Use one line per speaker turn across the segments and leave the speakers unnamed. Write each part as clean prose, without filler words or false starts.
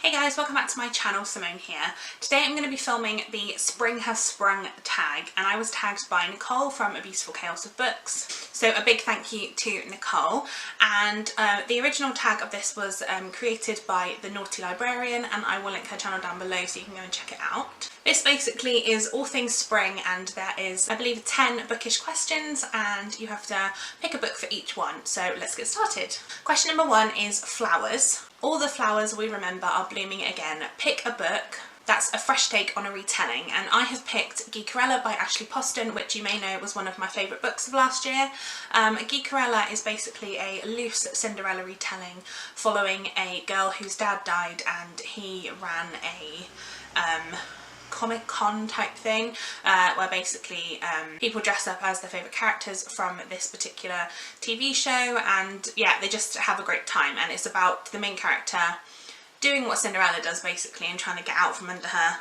Hey guys, welcome back to my channel, Simone here. Today I'm going to be filming the Spring Has Sprung tag, and I was tagged by Nicole from A Beautiful Chaos of Books. So a big thank you to Nicole, and the original tag of this was created by the Naughty Librarian, and I will link her channel down below so you can go and check it out. This basically is all things spring, and there is, I believe, 10 bookish questions and you have to pick a book for each one. So let's get started. Question number 1 is flowers. All the flowers we remember are blooming again. Pick a book that's a fresh take on a retelling, and I have picked Geeker Ella by Ashley Poston, which you may know was one of my favourite books of last year. Geeker Ella is basically a loose Cinderella retelling following a girl whose dad died, and he ran a Comic Con type thing where basically people dress up as their favourite characters from this particular TV show, and yeah, they just have a great time. And it's about the main character doing what Cinderella does basically and trying to get out from under her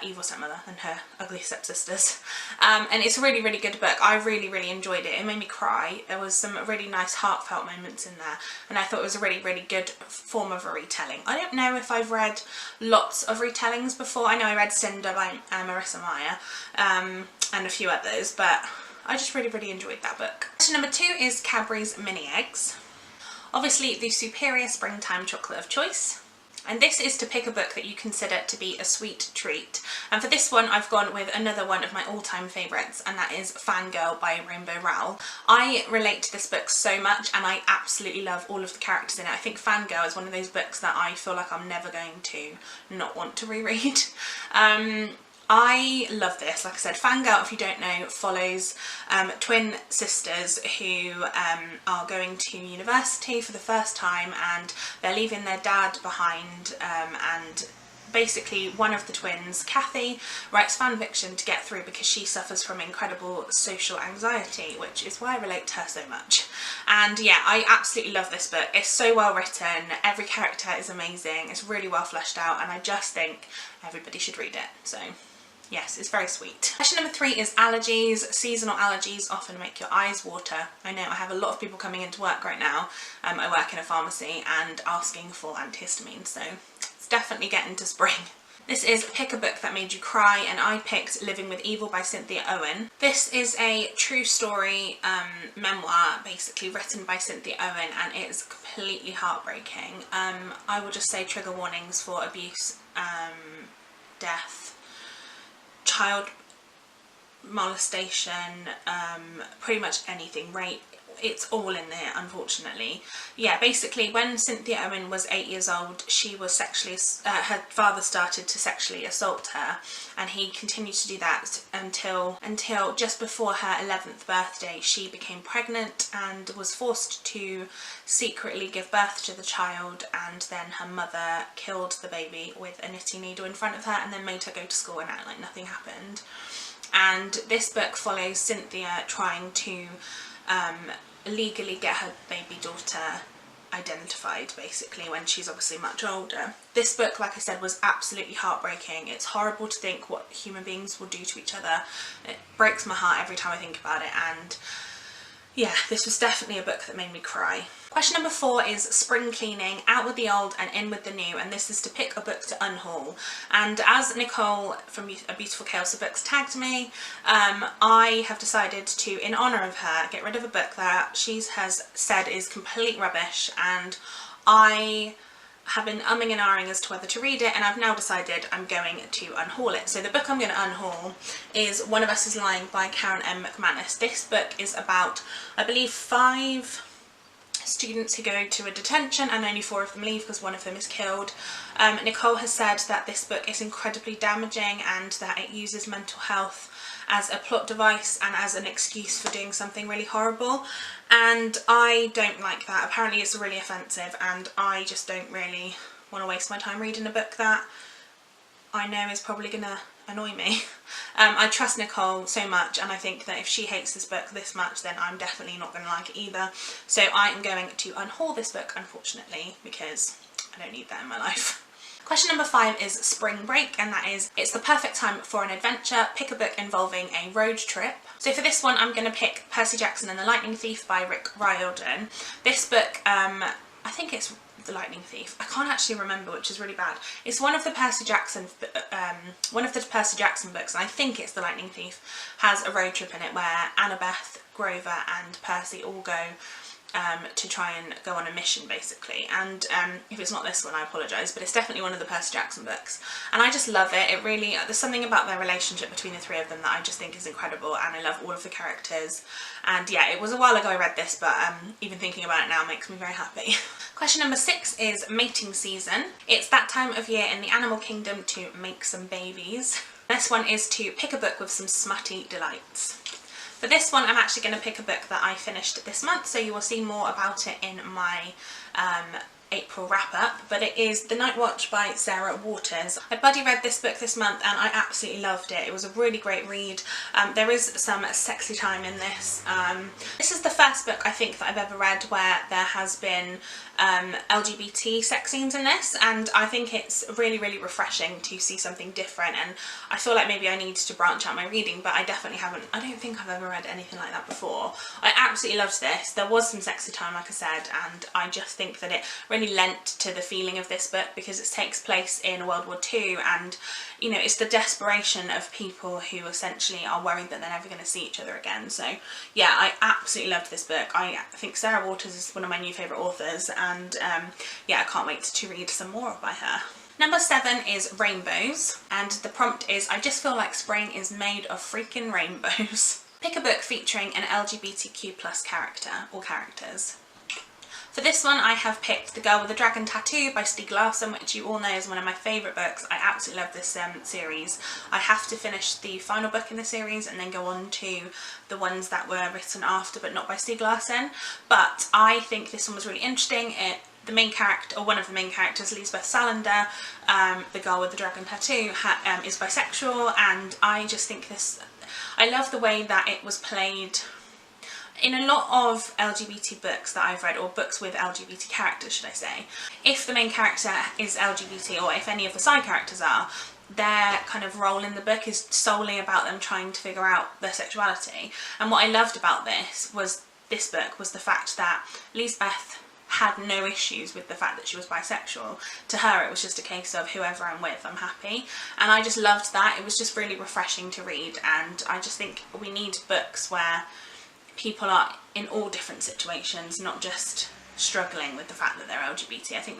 evil stepmother and her ugly stepsisters. And it's a really, really good book. I really enjoyed it. It made me cry. There was some really nice heartfelt moments in there, and I thought it was a really good form of a retelling. I don't know if I've read lots of retellings before. I know I read Cinder by Marissa Meyer and a few others, but I just really enjoyed that book. Question number 2 is Cadbury's Mini Eggs. Obviously the superior springtime chocolate of choice. And this is to pick a book that you consider to be a sweet treat. And for this one, I've gone with another one of my all-time favourites, and that is Fangirl by Rainbow Rowell. I relate to this book so much, and I absolutely love all of the characters in it. I think Fangirl is one of those books that I feel like I'm never going to not want to reread. I love this. Like I said, Fangirl, if you don't know, follows twin sisters who are going to university for the first time, and they're leaving their dad behind, and basically one of the twins, Kathy, writes fan fiction to get through because she suffers from incredible social anxiety, which is why I relate to her so much. And yeah, I absolutely love this book. It's so well written, every character is amazing, it's really well fleshed out, and I just think everybody should read it. So yes, it's very sweet. Question number 3 is allergies. Seasonal allergies often make your eyes water. I know I have a lot of people coming into work right now. I work in a pharmacy and asking for antihistamines, so it's definitely getting to spring. This is Pick a Book That Made You Cry, and I picked Living with Evil by Cynthia Owen. This is a true story memoir basically written by Cynthia Owen, and it's completely heartbreaking. I will just say trigger warnings for abuse, death, child molestation, pretty much anything, rape, it's all in there, unfortunately. Yeah, basically when Cynthia Owen was 8 years old, she was sexually, her father started to sexually assault her, and he continued to do that until just before her 11th birthday. She became pregnant and was forced to secretly give birth to the child, and then her mother killed the baby with a knitting needle in front of her and then made her go to school and act like nothing happened. And this book follows Cynthia trying to legally get her baby daughter identified, basically, when she's obviously much older. This book, like I said, was absolutely heartbreaking. It's horrible to think what human beings will do to each other. It breaks my heart every time I think about it, and yeah, this was definitely a book that made me cry. Question number 4 is spring cleaning, out with the old and in with the new, and this is to pick a book to unhaul. And as Nicole from A Beautiful Chaos of Books tagged me, I have decided to, in honour of her, get rid of a book that she has said is complete rubbish, and I have been umming and ahhing as to whether to read it, and I've now decided I'm going to unhaul it. So the book I'm going to unhaul is One of Us is Lying by Karen M. McManus. This book is about, I believe, 5 students who go to a detention, and only 4 of them leave because one of them is killed. Nicole has said that this book is incredibly damaging and that it uses mental health as a plot device and as an excuse for doing something really horrible, and I don't like that. Apparently it's really offensive, and I just don't really want to waste my time reading a book that I know is probably gonna annoy me. I trust Nicole so much, and I think that if she hates this book this much, then I'm definitely not going to like it either. So I am going to unhaul this book, unfortunately, because I don't need that in my life. Question number 5 is spring break, and that is, it's the perfect time for an adventure. Pick a book involving a road trip. So for this one, I'm going to pick Percy Jackson and the Lightning Thief by Rick Riordan. This book, I think it's The Lightning Thief. I can't actually remember, which is really bad. It's one of the Percy Jackson books, and I think it's The Lightning Thief, has a road trip in it where Annabeth, Grover and Percy all go to try and go on a mission, basically. And if it's not this one, I apologise, but it's definitely one of the Percy Jackson books, and I just love it. It really, there's something about their relationship between the three of them that I just think is incredible, and I love all of the characters. And yeah, it was a while ago I read this, but even thinking about it now makes me very happy. Question number 6 is mating season. It's that time of year in the animal kingdom to make some babies. This one is to pick a book with some smutty delights. For this one, I'm actually going to pick a book that I finished this month, so you will see more about it in my April wrap-up, but it is The Night Watch by Sarah Waters. I buddy read this book this month and I absolutely loved it. It was a really great read. There is some sexy time in this. This is the first book I think that I've ever read where there has been LGBT sex scenes in this, and I think it's really, really refreshing to see something different, and I feel like maybe I need to branch out my reading, but I definitely haven't. I don't think I've ever read anything like that before. I absolutely loved this. There was some sexy time, like I said, and I just think that it really lent to the feeling of this book because it takes place in World War II, and you know, it's the desperation of people who essentially are worried that they're never going to see each other again. So yeah, I absolutely loved this book. I think Sarah Waters is one of my new favourite authors, and yeah, I can't wait to read some more by her. Number 7 is rainbows, and the prompt is, I just feel like spring is made of freaking rainbows. Pick a book featuring an LGBTQ plus character or characters. For this one, I have picked The Girl with the Dragon Tattoo by Stieg Larsson, which you all know is one of my favourite books. I absolutely love this series. I have to finish the final book in the series and then go on to the ones that were written after but not by Stieg Larsson. But I think this one was really interesting. The main character, or one of the main characters, Lisbeth Salander, the girl with the dragon tattoo, is bisexual, and I just think this, I love the way that it was played. In a lot of LGBT books that I've read, or books with LGBT characters should I say, if the main character is LGBT, or if any of the side characters are, their kind of role in the book is solely about them trying to figure out their sexuality. And what I loved about this book was the fact that Lisbeth had no issues with the fact that she was bisexual. To her it was just a case of whoever I'm with, I'm happy, and I just loved that. It was just really refreshing to read, and I just think we need books where people are in all different situations, not just struggling with the fact that they're LGBT. I think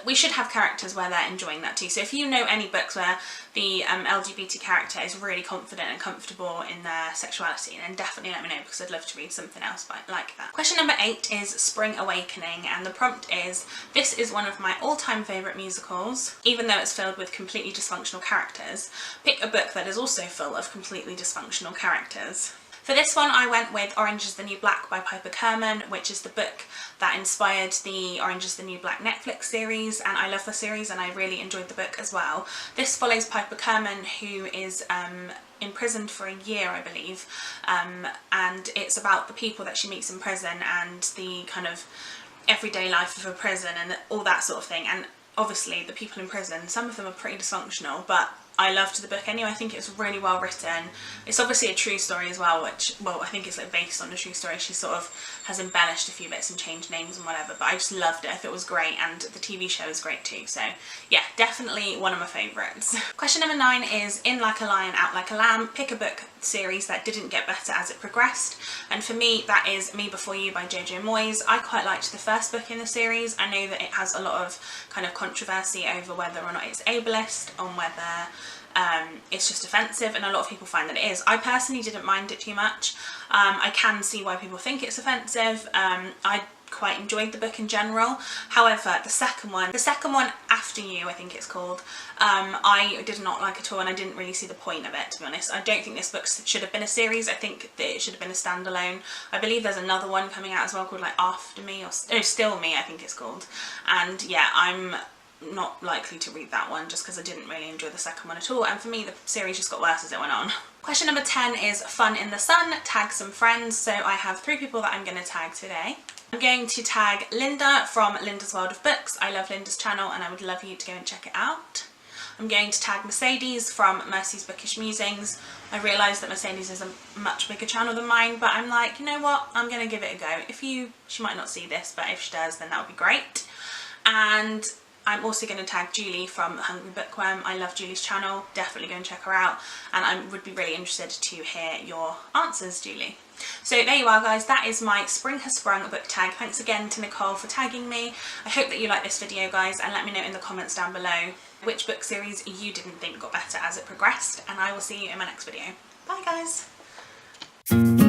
we should have characters where they're enjoying that too. So if you know any books where the LGBT character is really confident and comfortable in their sexuality, then definitely let me know, because I'd love to read something else like that. Question number 8 is Spring Awakening, and the prompt is, this is one of my all-time favourite musicals, even though it's filled with completely dysfunctional characters. Pick a book that is also full of completely dysfunctional characters. For this one, I went with Orange is the New Black by Piper Kerman, which is the book that inspired the Orange is the New Black Netflix series, and I love the series and I really enjoyed the book as well. This follows Piper Kerman, who is imprisoned for a year, I believe, and it's about the people that she meets in prison and the kind of everyday life of a prison and all that sort of thing. And obviously the people in prison, some of them are pretty dysfunctional, but I loved the book anyway. I think it's really well written. It's obviously a true story as well, which, well, I think it's like based on a true story. She sort of has embellished a few bits and changed names and whatever, but I just loved it. I thought it was great, and the TV show is great too. So yeah, definitely one of my favourites. Question number 9 is In Like a Lion, Out Like a Lamb. Pick a book series that didn't get better as it progressed, and for me that is Me Before You by Jojo Moyes. I quite liked the first book in the series. I know that it has a lot of kind of controversy over whether or not it's ableist, on whether it's just offensive, and a lot of people find that it is. I personally didn't mind it too much. I can see why people think it's offensive. I quite enjoyed the book in general. However, the second one After You, I think it's called, I did not like at all, and I didn't really see the point of it, to be honest. I don't think this book should have been a series. I think that it should have been a standalone. I believe there's another one coming out as well called like After Me, or no, Still Me I think it's called, and yeah, I'm not likely to read that one just because I didn't really enjoy the second one at all, and for me the series just got worse as it went on. Question number 10 is Fun in the Sun, tag some friends. So I have 3 people that I'm going to tag today. I'm going to tag Linda from Linda's World of Books. I love Linda's channel and I would love you to go and check it out. I'm going to tag Mercedes from Mercy's Bookish Musings. I realise that Mercedes is a much bigger channel than mine, but I'm like, you know what, I'm going to give it a go. She might not see this, but if she does, then that would be great. And I'm also going to tag Julie from Hungry Bookworm. I love Julie's channel, definitely go and check her out, and I would be really interested to hear your answers, Julie. So there you are guys, that is my Spring Has Sprung book tag. Thanks again to Nicole for tagging me. I hope that you like this video guys, and let me know in the comments down below which book series you didn't think got better as it progressed, and I will see you in my next video. Bye guys!